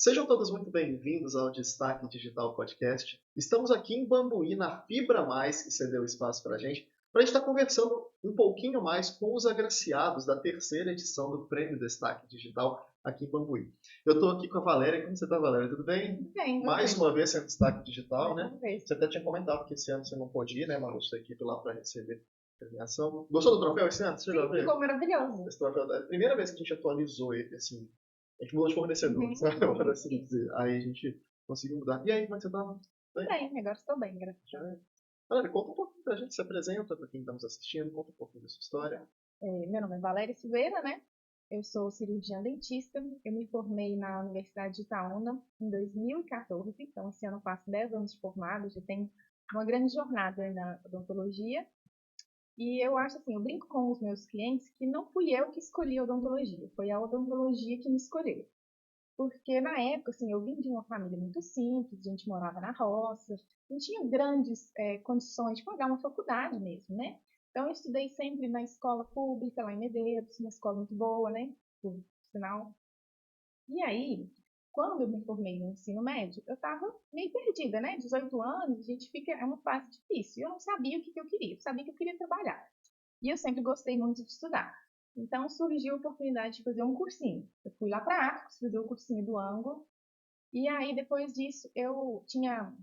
Sejam todos muito bem-vindos ao Destaque Digital Podcast. Estamos aqui em Bambuí, na Fibra Mais, que cedeu espaço para a gente estar conversando um pouquinho mais com os agraciados da terceira edição do Prêmio Destaque Digital aqui em Bambuí. Eu estou aqui com a Valéria. Como você está, Valéria? Tudo bem? Bem, mais uma vez sendo Destaque Digital, né? Vez. Você até tinha comentado que esse ano você não pôde ir, né, Malu, da equipe lá para receber a premiação. Gostou do troféu esse ano? Você chegou a ver? Ficou maravilhoso. Esse troféu, é a primeira vez que a gente atualizou ele, assim. A gente mudou de fornecedor, sabe? Para assim dizer. Aí a gente conseguiu mudar. E aí, como é que você tá? Bem, agora estou bem, graças a Deus. Galera, conta um pouquinho pra gente, se apresenta para quem está nos assistindo, conta um pouquinho da sua história. Meu nome é Valéria Silveira, né? Eu sou cirurgiã dentista. Eu me formei na Universidade de Itaúna em 2014. Então, esse ano eu faço 10 anos de formado. Já tenho uma grande jornada na odontologia. E eu acho assim, eu brinco com os meus clientes que não fui eu que escolhi a odontologia. Foi a odontologia que me escolheu. Porque na época, assim, eu vim de uma família muito simples, a gente morava na roça, não tinha grandes condições de pagar uma faculdade mesmo, né? Então eu estudei sempre na escola pública, lá em Medeiros, uma escola muito boa, né? Por sinal. E aí, quando eu me formei no ensino médio, eu estava meio perdida, né? 18 anos, a gente fica, é uma fase difícil. Eu não sabia o que eu queria, eu sabia que eu queria trabalhar. E eu sempre gostei muito de estudar. Então surgiu a oportunidade de fazer um cursinho. Eu fui lá para a Arcos, fazer o cursinho do ângulo. E aí, depois disso, eu tinha.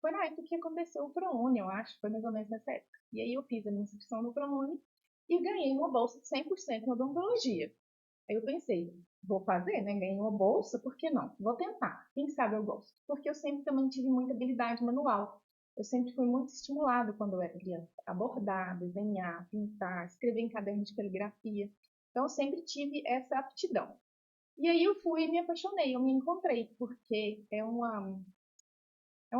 Foi na época que aconteceu o ProUni, eu acho, foi mais ou menos nessa época. E aí eu fiz a minha inscrição no ProUni e ganhei uma bolsa de 100% na odontologia. Aí eu pensei, vou fazer, né? Ganhei uma bolsa, por que não? Vou tentar. Quem sabe eu gosto. Porque eu sempre também tive muita habilidade manual. Eu sempre fui muito estimulada quando eu era criança. A bordar, desenhar, pintar, escrever em caderno de caligrafia. Então eu sempre tive essa aptidão. E aí eu fui e me apaixonei, eu me encontrei, porque é uma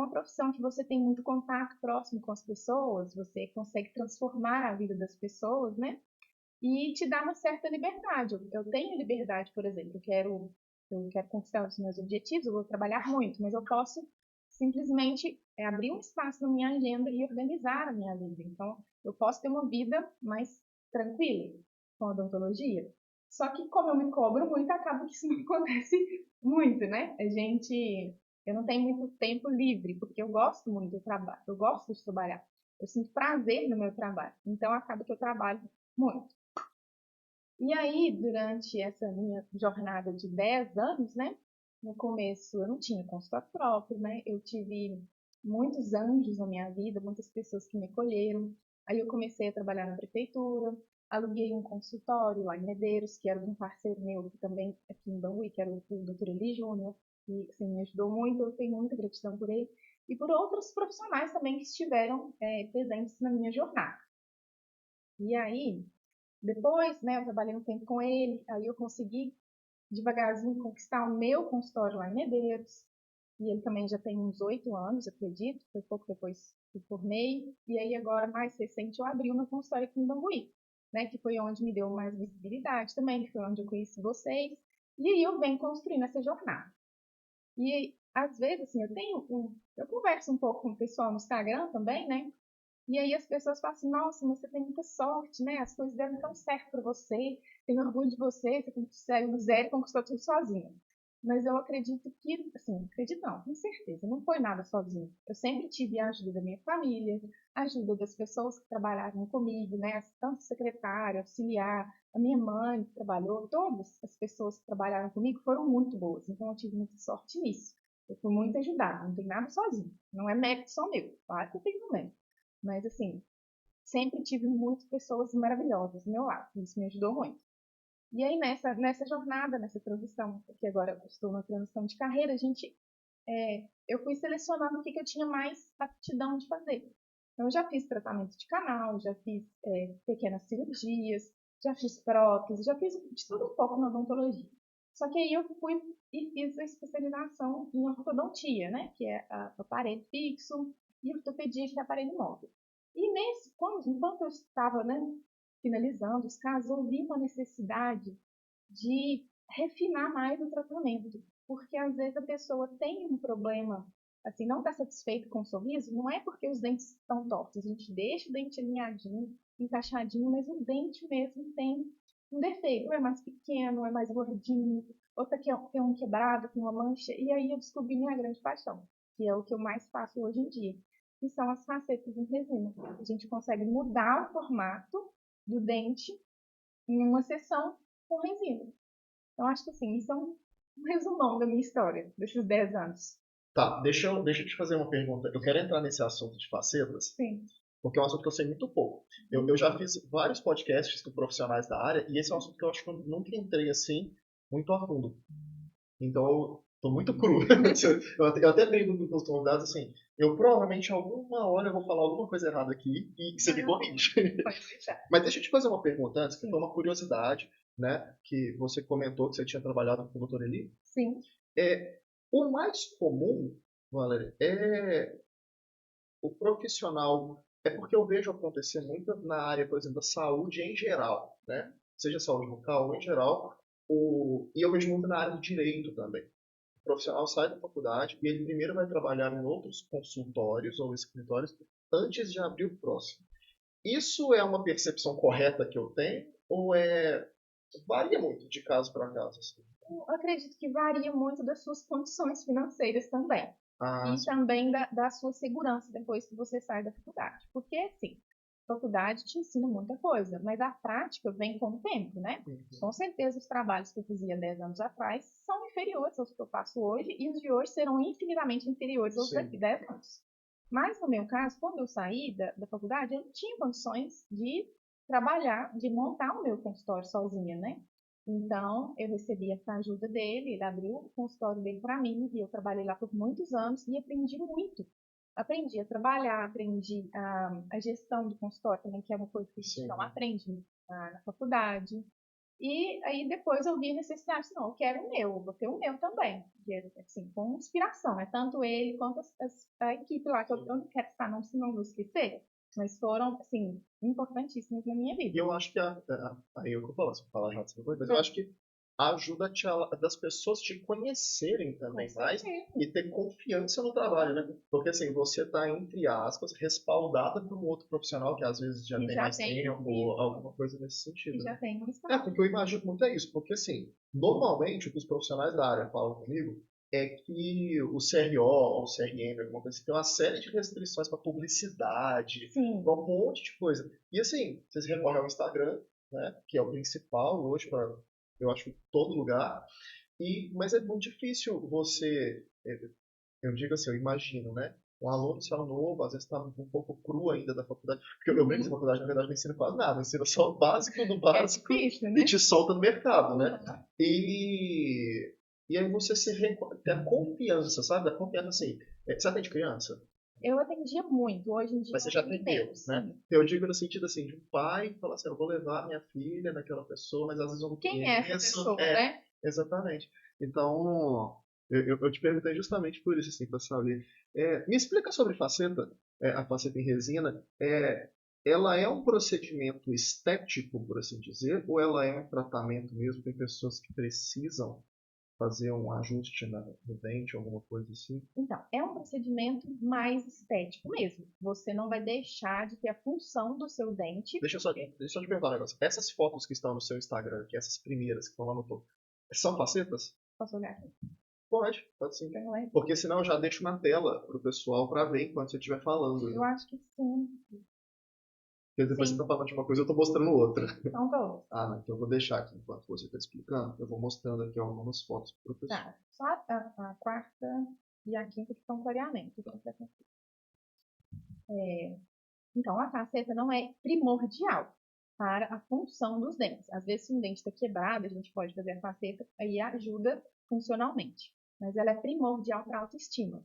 profissão que você tem muito contato próximo com as pessoas, você consegue transformar a vida das pessoas, né? E te dá uma certa liberdade. Eu tenho liberdade, por exemplo, eu quero conquistar os meus objetivos, eu vou trabalhar muito, mas eu posso simplesmente abrir um espaço na minha agenda e organizar a minha vida. Então, eu posso ter uma vida mais tranquila com a odontologia. Só que, como eu me cobro muito, acaba que isso não acontece muito, né? Eu não tenho muito tempo livre, porque eu gosto muito do trabalho, eu gosto de trabalhar. Eu sinto prazer no meu trabalho. Então, acaba que eu trabalho muito. E aí, durante essa minha jornada de 10 anos, né? No começo eu não tinha consultório próprio, né? Eu tive muitos anjos na minha vida, muitas pessoas que me acolheram. Aí eu comecei a trabalhar na prefeitura, aluguei um consultório lá em Medeiros, que era de um parceiro meu que também aqui em Bambuí, que era o Dr. Eli Júnior, que assim, me ajudou muito, eu tenho muita gratidão por ele. E por outros profissionais também que estiveram presentes na minha jornada. E aí, depois, né, eu trabalhei um tempo com ele, aí eu consegui devagarzinho conquistar o meu consultório lá em Medeiros. E ele também já tem uns 8 anos, acredito, foi pouco depois que eu formei. E aí agora, mais recente, eu abri o meu consultório aqui em Bambuí, né, que foi onde me deu mais visibilidade também, que foi onde eu conheci vocês. E aí eu venho construindo essa jornada. E às vezes, assim, eu converso um pouco com o pessoal no Instagram também, né? E aí as pessoas falam assim, nossa, mas você tem muita sorte, né? As coisas deram tão certo para você, tenho orgulho de você, você saiu do zero e conquistou tudo sozinha. Mas eu acredito que, assim, acredito não, com certeza, não foi nada sozinho. Eu sempre tive a ajuda da minha família, a ajuda das pessoas que trabalhavam comigo, né? Tanto secretária, auxiliar, a minha mãe que trabalhou, todas as pessoas que trabalharam comigo foram muito boas. Então eu tive muita sorte nisso. Eu fui muito ajudada, não tem nada sozinho. Não é mérito só meu, claro que eu tenho também. Mas, assim, sempre tive muitas pessoas maravilhosas do meu lado. Isso me ajudou muito. E aí, nessa jornada, nessa transição, porque agora eu estou na transição de carreira, eu fui selecionando o que eu tinha mais aptidão de fazer. Então, eu já fiz tratamento de canal, já fiz pequenas cirurgias, já fiz prótese, já fiz de tudo um pouco na odontologia. Só que aí eu fui e fiz a especialização em ortodontia, né? Que é aparelho fixo e ortopedia, que é aparelho móvel. E enquanto eu estava, né, finalizando os casos, eu vi uma necessidade de refinar mais o tratamento. Porque às vezes a pessoa tem um problema, assim, não está satisfeito com o sorriso, não é porque os dentes estão tortos. A gente deixa o dente alinhadinho, encaixadinho, mas o dente mesmo tem um defeito. Ou é mais pequeno, ou é mais gordinho, outra que tem um quebrado, tem uma mancha, e aí eu descobri minha grande paixão, que é o que eu mais faço hoje em dia, que são as facetas em resina. A gente consegue mudar o formato do dente em uma sessão com resina. Então, acho que assim, isso é um resumão da minha história, desses 10 anos. Tá, deixa eu te fazer uma pergunta. Eu quero entrar nesse assunto de facetas, Sim. porque é um assunto que eu sei muito pouco. Eu já fiz vários podcasts com profissionais da área, e esse é um assunto que eu acho que eu nunca entrei assim muito a fundo. Então, eu tô muito cru. Eu até brinco com os convidados assim, eu provavelmente alguma hora eu vou falar alguma coisa errada aqui e você me corrige. Pode deixar. Mas deixa eu te fazer uma pergunta antes, que Sim. foi uma curiosidade, né? Que você comentou que você tinha trabalhado com o Dr. Eli. Sim. O mais comum, Valéria, é o profissional. É porque eu vejo acontecer muito na área, por exemplo, da saúde em geral, né? Seja saúde local ou em geral, e eu vejo muito na área do direito também. O profissional sai da faculdade e ele primeiro vai trabalhar em outros consultórios ou escritórios antes de abrir o próximo. Isso é uma percepção correta que eu tenho ou varia muito de caso para caso? Assim? Eu acredito que varia muito das suas condições financeiras também. Ah, E sim. também da sua segurança depois que você sai da faculdade. Porque, assim, a faculdade te ensina muita coisa, mas a prática vem com o tempo, né? Com certeza, os trabalhos que eu fazia 10 anos atrás são inferiores aos que eu faço hoje, e os de hoje serão infinitamente inferiores aos daqui 10 anos. Mas, no meu caso, quando eu saí da faculdade, eu não tinha condições de trabalhar, de montar o meu consultório sozinha, né? Então, eu recebi essa ajuda dele, ele abriu o consultório dele para mim, e eu trabalhei lá por muitos anos e aprendi muito. Aprendi a trabalhar, aprendi a gestão do consultório também, que é uma coisa que a gente não aprende na faculdade. E aí depois eu vi a necessidade, assim, não, eu quero o meu, vou ter o meu também. Assim, com inspiração, né? Tanto ele quanto a equipe lá, que eu não quero estar, não vou esquecer, mas foram, assim, importantíssimos na minha E vida. eu acho que aí eu vou falar, se eu falar errado, você mas eu acho que ajuda das pessoas te conhecerem também mais e ter confiança no trabalho, né? Porque assim, você está, entre aspas, respaldada por um outro profissional que às vezes já E tem já mais tem tempo ou alguma coisa nesse E sentido, já né? tem uma Porque eu imagino muito é isso, porque assim, normalmente o que os profissionais da área falam comigo é que o CRO ou o CRM, alguma coisa assim, tem uma série de restrições para publicidade, Sim. para um monte de coisa. E assim, vocês recorrem ao Instagram, né, que é o principal hoje para, eu acho, todo lugar. Mas é muito difícil você, eu digo assim, eu imagino, né? Um aluno, se é novo, às vezes está um pouco cru ainda da faculdade. Porque eu brinco que a faculdade, na verdade, não ensina quase nada. Ensina só o básico do É básico difícil, e né? te solta no mercado, né? E aí você tem a confiança, sabe? A confiança, assim. Você atende criança? Eu atendia muito, hoje em dia Mas eu você já atendo atendeu, menos, né? sim. Eu digo no sentido, assim, de um pai falar assim, eu vou levar minha filha naquela pessoa, mas às vezes eu não Quem é essa conheço. pessoa, né? Exatamente. Então, eu te perguntei justamente por isso, assim, para saber. Me explica sobre faceta, a faceta em resina. Ela é um procedimento estético, por assim dizer, ou ela é um tratamento mesmo? Tem pessoas que precisam fazer um ajuste no dente, alguma coisa assim? Então, é um procedimento mais estético mesmo. Você não vai deixar de ter a função do seu dente. Deixa eu te perguntar um negócio. Essas fotos que estão no seu Instagram, que essas primeiras que estão lá no topo, são facetas? Posso olhar aqui? Pode sim. Porque senão eu já deixo na tela pro pessoal para ver enquanto você estiver falando. Eu acho que sim. Porque depois você tá falando de uma coisa e eu tô mostrando outra. Então, todos. Ah, não, então eu vou deixar aqui enquanto você está explicando. Eu vou mostrando aqui algumas fotos pro pessoal. Tá. Só a quarta e a quinta que são clareamento. Então, a faceta não é primordial para a função dos dentes. Às vezes, se um dente está quebrado, a gente pode fazer a faceta e ajuda funcionalmente. Mas ela é primordial para a autoestima.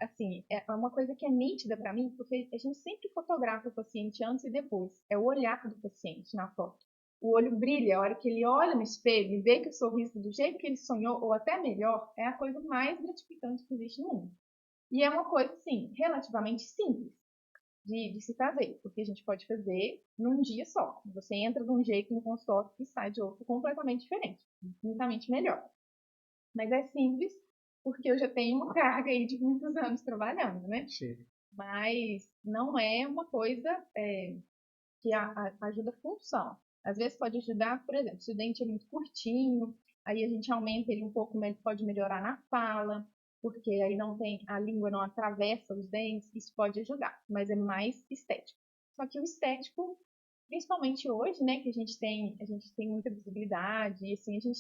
Assim, é uma coisa que é nítida para mim, porque a gente sempre fotografa o paciente antes e depois. É o olhar do paciente na foto. O olho brilha, a hora que ele olha no espelho e vê que o sorriso do jeito que ele sonhou, ou até melhor, é a coisa mais gratificante que existe no mundo. E é uma coisa, sim, relativamente simples de se fazer, porque a gente pode fazer num dia só. Você entra de um jeito no consultório e sai de outro completamente diferente, infinitamente melhor. Mas é simples, porque eu já tenho uma carga aí de muitos anos trabalhando, né? Sim. Mas não é uma coisa que ajuda a função. Às vezes pode ajudar, por exemplo, se o dente é muito curtinho, Aí a gente aumenta ele um pouco, pode melhorar na fala, porque aí a língua não atravessa os dentes, isso pode ajudar, mas é mais estético. Só que o estético, principalmente hoje, né, que a gente tem muita visibilidade, e assim, a gente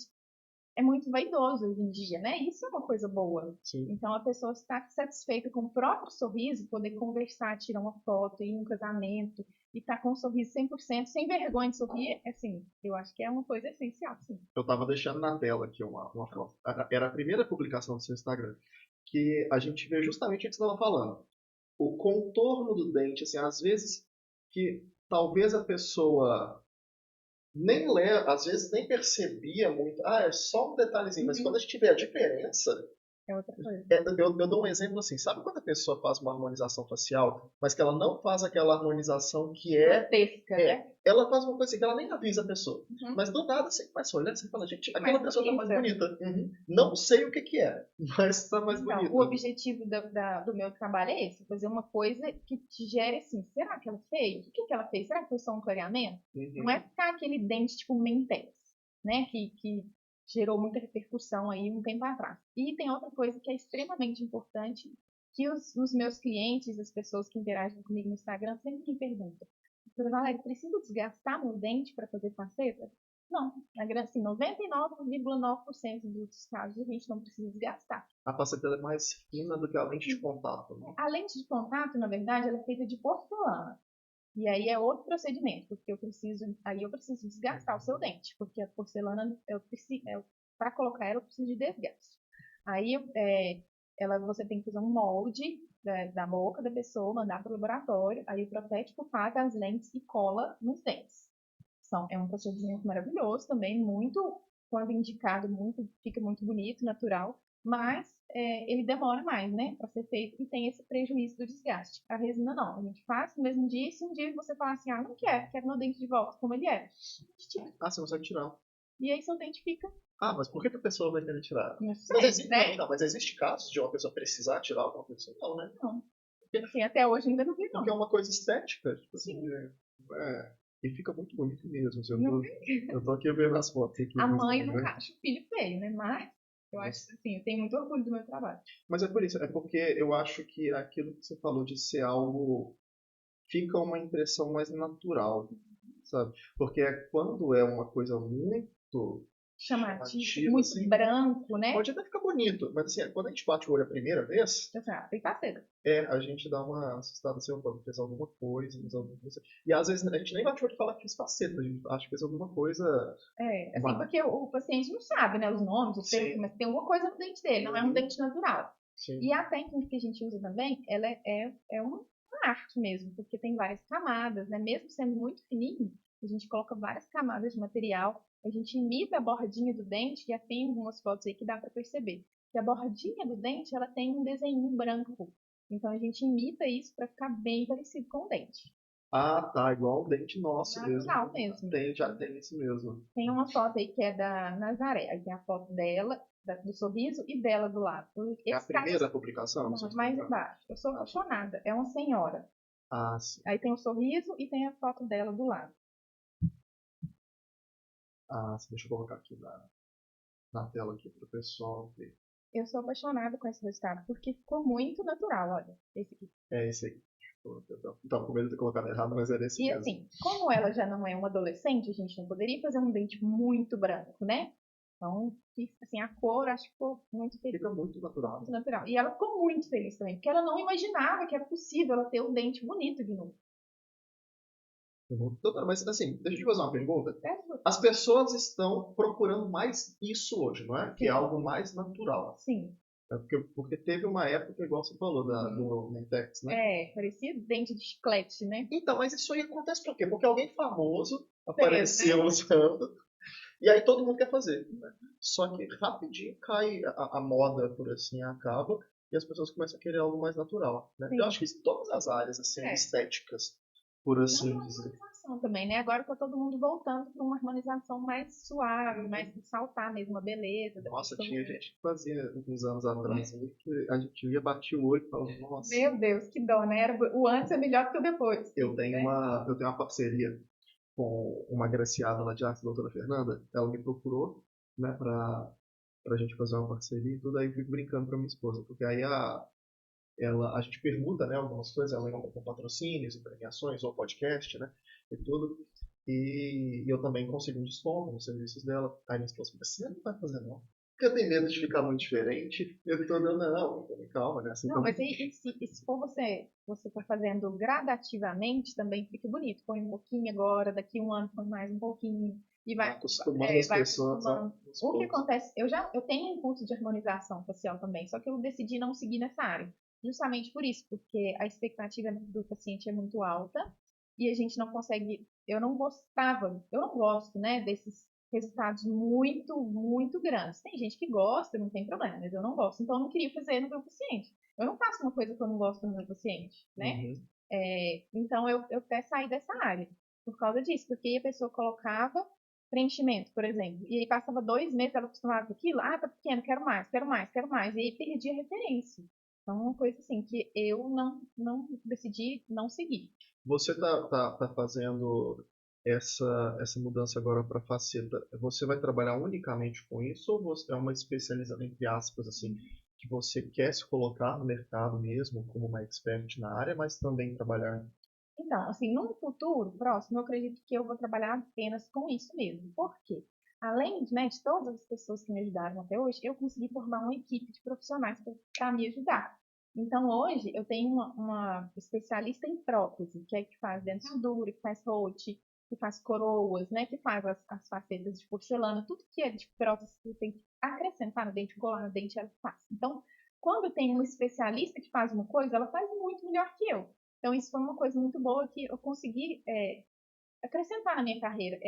é muito vaidoso hoje em dia, né? Isso é uma coisa boa. Sim. Então a pessoa está satisfeita com o próprio sorriso, poder conversar, tirar uma foto, ir em um casamento, e estar com um sorriso 100%, sem vergonha de sorrir, assim, eu acho que é uma coisa essencial, sim. Eu estava deixando na tela aqui uma foto. Era a primeira publicação do seu Instagram, que a gente vê justamente o que você estava falando. O contorno do dente, assim, às vezes que talvez a pessoa às vezes nem percebia muito. Ah, é só um detalhezinho, mas quando a gente vê a diferença, É outra coisa. eu dou um exemplo assim, sabe quando a pessoa faz uma harmonização facial, mas que ela não faz aquela harmonização que Grotesca, né? ela faz uma coisa assim que ela nem avisa a pessoa. Uhum. Mas do nada você começa a olhar e fala, gente, aquela Mais pessoa tá mais bonita. bonita. Não sei o que é, mas tá mais Então, bonita. o objetivo do meu trabalho é esse, fazer uma coisa que te gere assim, será que ela fez? O que que ela fez? Será que foi só um clareamento? Não é ficar aquele dente tipo Mentex, né? Que gerou muita repercussão aí um tempo atrás. E tem outra coisa que é extremamente importante, que os meus clientes, as pessoas que interagem comigo no Instagram, sempre me perguntam: Doutora Valéria, preciso desgastar meu dente para fazer faceta? Não, assim, 99,9% dos casos a gente não precisa desgastar. A faceta é mais fina do que a lente de contato, né? A lente de contato, na verdade, ela é feita de porcelana. E aí é outro procedimento, porque eu preciso desgastar o seu dente, porque a porcelana, para colocar ela, eu preciso de desgaste. Aí você tem que fazer um molde da boca da pessoa, mandar para o laboratório, aí o protético paga as lentes e cola nos dentes. É um procedimento maravilhoso também, muito, quando indicado, fica muito bonito, natural, mas ele demora mais, né, para ser feito e tem esse prejuízo do desgaste. A resina não, a gente faz no mesmo dia e se um dia você falar assim, não quero meu dente de volta como ele é, a gente tira. Você consegue tirar. E aí seu dente fica. Mas por que a pessoa vai querer tirar? Não sei, né? Mas existe casos de uma pessoa precisar tirar alguma coisa? Não, né? Não. Assim, até hoje ainda não vi, não. Porque é uma coisa estética, tipo assim, e fica muito bonito mesmo. Assim, eu tô aqui vendo as fotos. Aqui, a mãe não acha o filho feio, né? Mas eu acho assim, eu tenho muito orgulho do meu trabalho. Mas é por isso, é porque eu acho que aquilo que você falou de ser algo fica uma impressão mais natural, sabe? Porque quando é uma coisa muito chamativo, muito assim, branco, né? Pode até ficar bonito, mas assim, quando a gente bate o olho a primeira vez, tem faceta. A gente dá uma assustada assim, fez alguma coisa, E às vezes a gente nem bate o olho e fala que fez faceta, a gente acha que fez alguma coisa. Assim, porque o paciente não sabe, né, os nomes, os termos, mas tem alguma coisa no dente dele, não é um dente natural. Sim. E a técnica que a gente usa também, ela é uma arte mesmo, porque tem várias camadas, né? Mesmo sendo muito fininho, a gente coloca várias camadas de material, a gente imita a bordinha do dente, e tem algumas fotos aí que dá para perceber que a bordinha do dente, ela tem um desenho branco. Então a gente imita isso para ficar bem parecido com o dente. Tá, igual o dente nosso natural mesmo. Já tem isso mesmo. Tem uma foto aí que é da Nazaré, aí tem a foto dela, do sorriso e dela do lado. É a primeira publicação? Não, mais embaixo. Eu sou apaixonada, é uma senhora. Sim. Aí tem o sorriso e tem a foto dela do lado. Deixa eu colocar aqui na tela aqui para o pessoal ver. Eu sou apaixonada com esse resultado, porque ficou muito natural, olha, esse aqui. Esse aqui. Então, com medo de colocar errado, mas era esse e mesmo. Assim, como ela já não é uma adolescente, a gente não poderia fazer um dente muito branco, né? Então, assim, a cor, acho que ficou muito feliz. Fica muito natural. Muito natural. E ela ficou muito feliz também, porque ela não imaginava que era possível ela ter um dente bonito de novo. Doutora, mas assim, deixa eu te fazer uma pergunta. As pessoas estão procurando mais isso hoje, não é? Sim. Que é algo mais natural. Sim. Porque teve uma época, igual você falou, do Mentex, né? Parecia dente de chiclete, né? Então, mas isso aí acontece por quê? Porque alguém famoso apareceu usando, e aí todo mundo quer fazer. Né? Só que rapidinho cai a moda, por assim, acaba, e as pessoas começam a querer algo mais natural. Né? Eu acho que em todas as áreas, assim, estéticas, por assim dizer. Também, né? Agora tá todo mundo voltando para uma harmonização mais suave, mais de saltar mesmo a beleza. Nossa, tinha gente que fazia uns anos atrás que a gente ia bater o olho e falava, nossa. Meu Deus, que dó, né? O antes é melhor do que o depois. Eu tenho uma parceria com uma agraciada lá de arte, a doutora Fernanda. Ela me procurou né, pra gente fazer uma parceria e tudo, aí eu fico brincando pra minha esposa, porque aí a gente pergunta, né, algumas coisas, ela entra com patrocínios e premiações, ou podcast, né, e tudo, e eu também consigo um desconto nos serviços dela. Aí minha esposa fala, você não vai fazer não? Porque eu tenho medo de ficar muito diferente. Eu tô dando, não, calma, né, assim Não, como... mas e se for você for fazendo gradativamente, também fica bonito. Põe um pouquinho agora, daqui um ano põe mais um pouquinho, e Vai acostumando as vai pessoas acostumando. aos O que poucos. acontece, eu tenho um curso de harmonização facial também, só que eu decidi não seguir nessa área. Justamente por isso, porque a expectativa do paciente é muito alta e a gente não consegue. Eu não gosto, né, desses resultados muito, muito grandes. Tem gente que gosta, não tem problema, mas eu não gosto, então eu não queria fazer no meu paciente. Eu não faço uma coisa que eu não gosto no meu paciente, né? Uhum. Então eu até saí dessa área por causa disso, porque a pessoa colocava preenchimento, por exemplo, e aí passava 2 meses, ela acostumava com aquilo, tá pequeno, quero mais, quero mais, quero mais, e aí perdia a referência. Então, uma coisa assim que eu não decidi não seguir. Você tá fazendo essa mudança agora para faceta. Você vai trabalhar unicamente com isso ou você é uma especialização, entre aspas, assim, que você quer se colocar no mercado mesmo como uma expert na área, mas também trabalhar? Então, assim, no futuro próximo, eu acredito que eu vou trabalhar apenas com isso mesmo. Por quê? Além, né, de todas as pessoas que me ajudaram até hoje, eu consegui formar uma equipe de profissionais para me ajudar. Então, hoje, eu tenho uma especialista em prótese, que é que faz dentadura, que faz rote, que faz coroas, né, que faz as facetas de porcelana, tudo que é de prótese que tem que acrescentar no dente, colar no dente, ela faz. Então, quando eu tenho uma especialista que faz uma coisa, ela faz muito melhor que eu. Então, isso foi uma coisa muito boa que eu consegui acrescentar na minha carreira.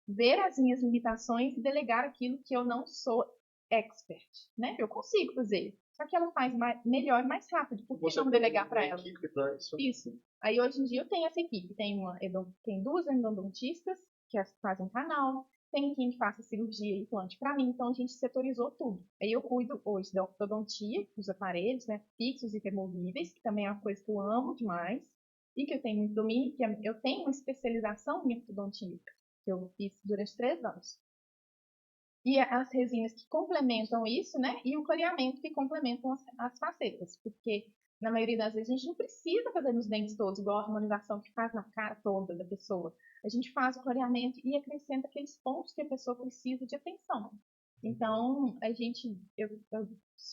Ver as minhas limitações e delegar aquilo que eu não sou expert, né? Eu consigo fazer, só que ela faz melhor e mais rápido. Por que Você não tem delegar para uma ela? equipe para isso? Isso. Aí, hoje em dia, eu tenho essa equipe. Tem duas endodontistas que fazem canal, tem quem faça cirurgia e implante para mim, então a gente setorizou tudo. Aí eu cuido hoje da ortodontia, dos aparelhos, né, fixos e removíveis, que também é uma coisa que eu amo demais, e que eu tenho muito domínio, que eu tenho uma especialização em ortodontia, que eu fiz durante 3 anos. E as resinas que complementam isso, né? E o clareamento que complementam as facetas. Porque, na maioria das vezes, a gente não precisa fazer nos dentes todos, igual a harmonização que faz na cara toda da pessoa. A gente faz o clareamento e acrescenta aqueles pontos que a pessoa precisa de atenção. Então, eu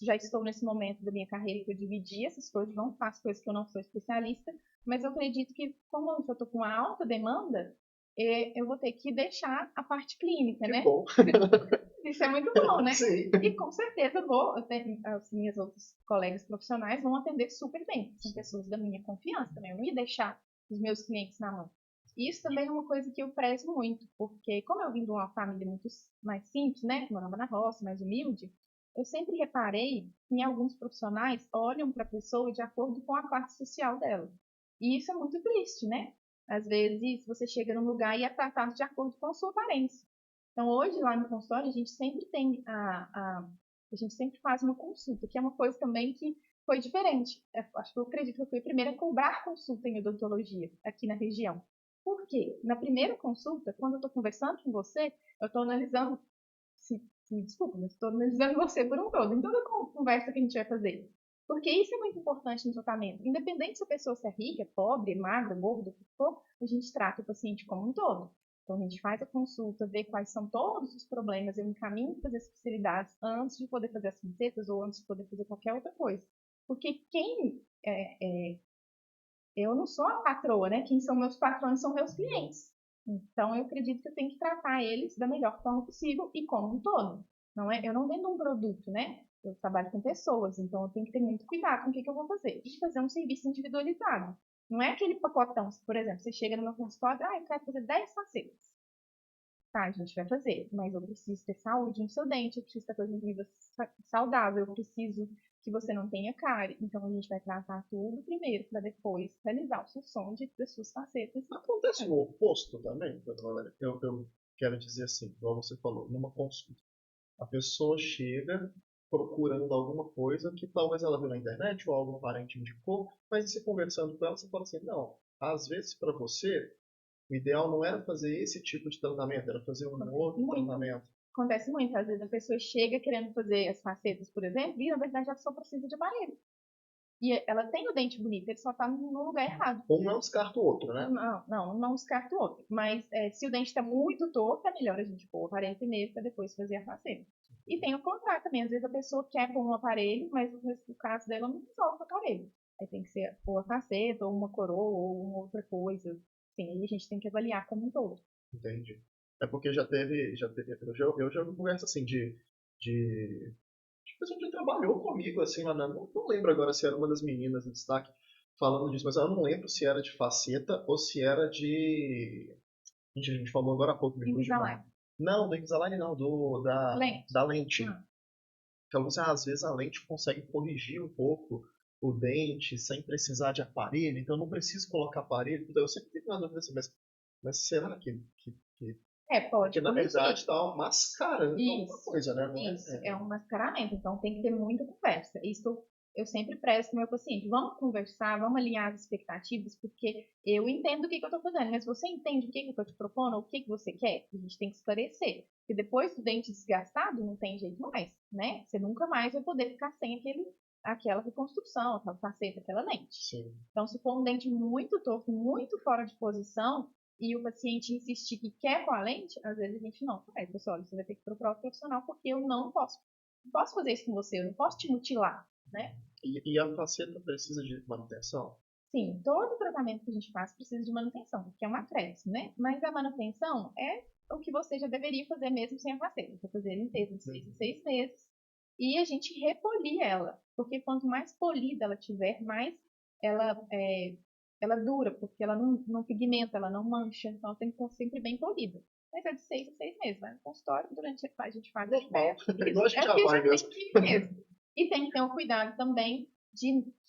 já estou nesse momento da minha carreira que eu dividi essas coisas, não faço coisas que eu não sou especialista, mas eu acredito que, como eu estou com uma alta demanda, eu vou ter que deixar a parte clínica, Que né? bom. Isso é muito bom, né? Sim. E com certeza as minhas outras colegas profissionais vão atender super bem. São pessoas da minha confiança também. Eu não ia deixar os meus clientes na mão. E isso também é uma coisa que eu prezo muito, porque como eu vim de uma família muito mais simples, né? Que morava na roça, mais humilde, eu sempre reparei que em alguns profissionais olham para a pessoa de acordo com a classe social dela. E isso é muito triste, né? Às vezes você chega num lugar e é tratado de acordo com a sua aparência. Então, hoje, lá no consultório, a gente sempre tem a gente sempre faz uma consulta, que é uma coisa também que foi diferente. Acho que eu acredito que eu fui a primeira a cobrar consulta em odontologia aqui na região. Por quê? Na primeira consulta, quando eu estou conversando com você, eu estou analisando, me desculpa, mas estou analisando você por um todo, em toda conversa que a gente vai fazer. Porque isso é muito importante no tratamento. Independente se a pessoa é rica, pobre, magra, gorda, o que for, a gente trata o paciente como um todo. Então, a gente faz a consulta, vê quais são todos os problemas, eu encaminho para as especialidades antes de poder fazer as pincetas ou antes de poder fazer qualquer outra coisa. Porque eu não sou a patroa, né? Quem são meus patrões são meus clientes. Então, eu acredito que eu tenho que tratar eles da melhor forma possível e como um todo. Não é, eu não vendo um produto, né? Eu trabalho com pessoas, então eu tenho que ter muito cuidado com o que eu vou fazer. E fazer um serviço individualizado. Não é aquele pacotão, por exemplo, você chega no meu consultório, eu quero fazer 10 facetas. Tá, a gente vai fazer, mas eu preciso ter saúde no seu dente, eu preciso ter coisa de vida saudável, eu preciso que você não tenha cárie. Então a gente vai tratar tudo primeiro, para depois realizar o seu som das suas facetas. Acontece o oposto também, Dona Valéria. Eu quero dizer assim, igual você falou, numa consulta. A pessoa chega procurando alguma coisa que talvez ela viu na internet ou algum parente indicou, mas se conversando com ela, você fala assim, não, às vezes para você, o ideal não era fazer esse tipo de tratamento, era fazer um outro Muito. tratamento. Acontece muito, às vezes a pessoa chega querendo fazer as facetas, por exemplo, e na verdade ela só precisa de aparelho. E ela tem o dente bonito, ele só tá no lugar errado. Um não descarta o outro, né? Não descarta o outro. Mas se o dente está muito torto, é melhor a gente pôr o aparelho primeiro para depois fazer a faceta. E tem o contrário também. Às vezes a pessoa quer pôr um aparelho, mas no caso dela não resolve o aparelho. Aí tem que ser ou a faceta, ou uma coroa, ou uma outra coisa. Sim, aí a gente tem que avaliar como um todo. Entendi. É porque eu já converso assim de pessoa que trabalhou comigo, assim, lá não lembro agora se era uma das meninas em destaque falando disso, mas eu não lembro se era de faceta ou se era de. Gente, a gente falou agora há pouco, me fugiu. Invisalign. Não, do Invisalign não, Lente. da lente. Ah. Então, você, às vezes a lente consegue corrigir um pouco o dente sem precisar de aparelho, então eu não preciso colocar aparelho. Então, eu sempre fico na dúvida assim, mas será que Pode porque na corrigir. verdade tá mascarando alguma Isso, coisa, né? Não isso, é um mascaramento, então tem que ter muita conversa. Isso eu sempre presto para o meu paciente. Vamos conversar, vamos alinhar as expectativas, porque eu entendo o que eu estou fazendo, mas você entende o que eu estou te propondo, ou o que você quer? A gente tem que esclarecer. Porque depois do dente desgastado, não tem jeito mais, né? Você nunca mais vai poder ficar sem aquela reconstrução, aquela faceta, aquela lente. Sim. Então, se for um dente muito torto, muito fora de posição, e o paciente insistir que quer com a lente, às vezes a gente não faz. Pessoal, você vai ter que procurar o profissional porque eu não posso fazer isso com você, eu não posso te mutilar, né? E a faceta precisa de manutenção? Sim, todo tratamento que a gente faz precisa de manutenção, porque é um acréscimo, né? Mas a manutenção é o que você já deveria fazer mesmo sem a faceta. Você fazer a limpeza de 6 em 6 meses e a gente repolir ela, porque quanto mais polida ela tiver, mais ela dura, porque ela não pigmenta, ela não mancha, então ela tem que estar sempre bem polida. Mas é de 6 a 6 meses, vai no consultório, durante a gente faz Normal. é Igual a gente o já que a vai gente mesmo. tem que ir mesmo. E tem que ter um cuidado também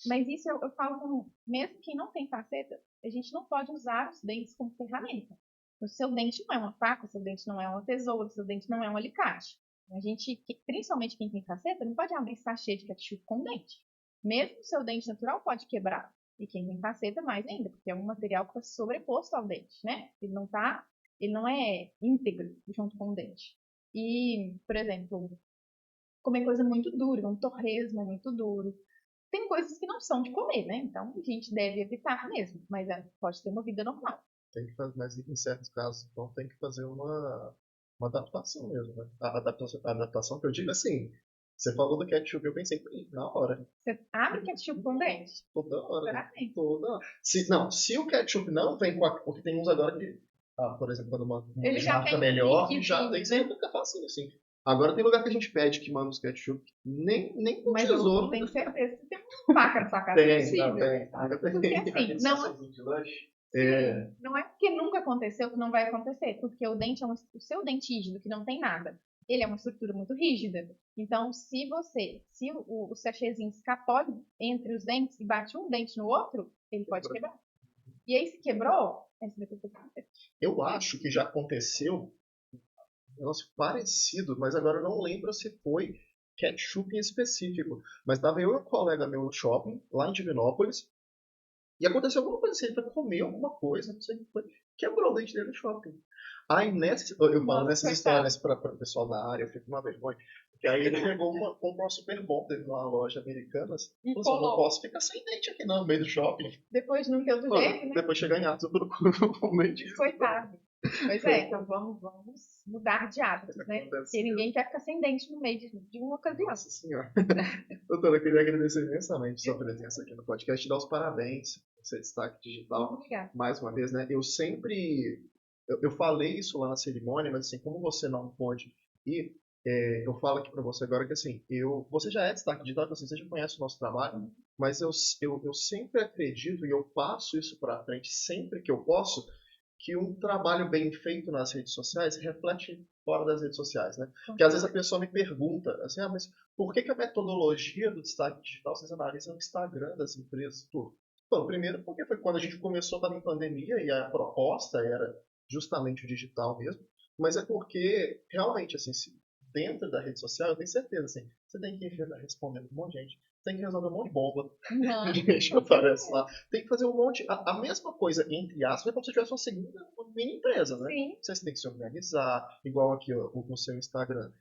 mas isso eu falo mesmo quem não tem faceta, a gente não pode usar os dentes como ferramenta. O seu dente não é uma faca, o seu dente não é uma tesoura, o seu dente não é um alicate. A gente, principalmente quem tem faceta, não pode abrir sachê de ketchup com dente. Mesmo o seu dente natural pode quebrar. E quem tem faceta, mais ainda, porque é um material que está sobreposto ao dente, né? Ele não é íntegro junto com o dente. E, por exemplo, comer coisa muito dura, um torresmo muito duro. Tem coisas que não são de comer, né? Então a gente deve evitar mesmo, mas pode ter uma vida normal. Tem que fazer, mas em certos casos, então tem que fazer uma adaptação mesmo, né? A adaptação que eu digo assim, você falou do ketchup, eu pensei, na hora. Você abre ketchup com dente? Toda hora. Sinceramente. Toda hora. Se o ketchup não vem com a. Porque tem uns agora que, por exemplo, quando uma Ele já marca tem melhor, um já tem que ser né? facinho, assim. Agora tem lugar que a gente pede que manda os ketchup, nem com Mas eu tesouro. tenho certeza que tem uma faca na sua casa. Tem, Possível. não, tem. Porque assim, Aquele não, sachêzinho de lanche. não é porque nunca aconteceu que não vai acontecer, porque o dente o seu dente rígido, que não tem nada, ele é uma estrutura muito rígida. Então, se o sachêzinho escapole entre os dentes e bate um dente no outro, ele pode quebrar. E aí, se quebrou, aí você vai ter que fazer. Eu acho que já aconteceu um negócio parecido, mas agora eu não lembro se foi ketchup em específico. Mas estava eu e um colega meu no shopping, lá em Divinópolis, e aconteceu alguma coisa assim, ele foi comer alguma coisa, não sei o que foi, quebrou o dente dele no shopping. Aí eu falo nessas histórias para o pessoal da área, eu fico com uma vergonha. Porque aí ele comprou uma super bom dele numa loja americana. E Falou assim, eu não colou. posso ficar sem dente aqui não, no meio do shopping. Depois não deu do jeito, né? Depois chega em ato, eu procuro um dentista. Coitado. Pois é, então vamos mudar de hábitos, né? Porque ninguém quer ficar sem dente no meio de uma ocasião. Nossa senhora. Doutora, eu queria agradecer imensamente sua presença aqui no podcast, te dar os parabéns por ser destaque digital. Obrigada. Mais uma vez, né? Eu falei isso lá na cerimônia, mas assim, como você não pôde ir, eu falo aqui para você agora que assim, você já é destaque digital, então, assim, você já conhece o nosso trabalho, mas eu sempre acredito e eu passo isso para frente sempre que eu posso, que um trabalho bem feito nas redes sociais reflete fora das redes sociais, né? Porque às vezes a pessoa me pergunta, assim, mas por que a metodologia do destaque digital vocês analisam no Instagram das empresas? Bom, primeiro porque foi quando a gente começou, estava em pandemia e a proposta era justamente o digital mesmo, mas é porque realmente, assim, dentro da rede social, eu tenho certeza, assim, você tem que responder um monte de gente, tem que resolver um monte de bomba Uhum. de gente que aparece lá, tem que fazer um monte, a mesma coisa, entre aspas, é como se tivesse uma segunda uma mini empresa, né? Sim, Você tem que se organizar, igual aqui ó, o seu Instagram,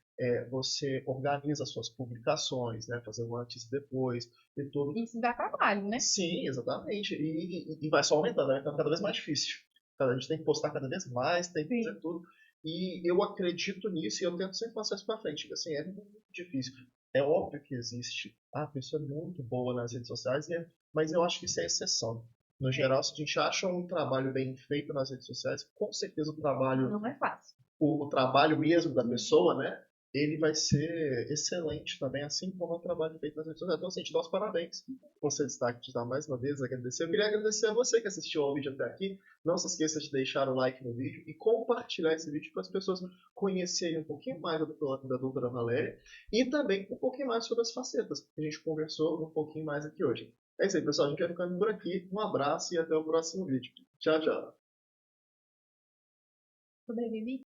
você organiza suas publicações, né? Fazer um antes e depois, e tudo. isso dá trabalho, né? Sim, exatamente. E vai só aumentando, vai ficando cada vez mais difícil. A gente tem que postar cada vez mais, tem que fazer Sim. tudo. E eu acredito nisso e eu tento sempre passar isso pra frente. Assim, é muito difícil. É óbvio que existe. Ah, a pessoa é muito boa nas redes sociais, mas eu acho que isso é exceção. No geral, se a gente acha um trabalho bem feito nas redes sociais, com certeza Não é fácil. o trabalho mesmo da pessoa, né? Ele vai ser excelente também, assim como o trabalho feito nas redes sociais. Então, assim, te dá os parabéns por ser destaque, te dar mais uma vez agradecer. Eu queria agradecer a você que assistiu ao vídeo até aqui. Não se esqueça de deixar o like no vídeo e compartilhar esse vídeo para as pessoas conhecerem um pouquinho mais da doutora Valéria e também um pouquinho mais sobre as facetas que a gente conversou um pouquinho mais aqui hoje. É isso aí, pessoal. A gente vai ficando por aqui. Um abraço e até o próximo vídeo. Tchau, tchau. Sobrevivi.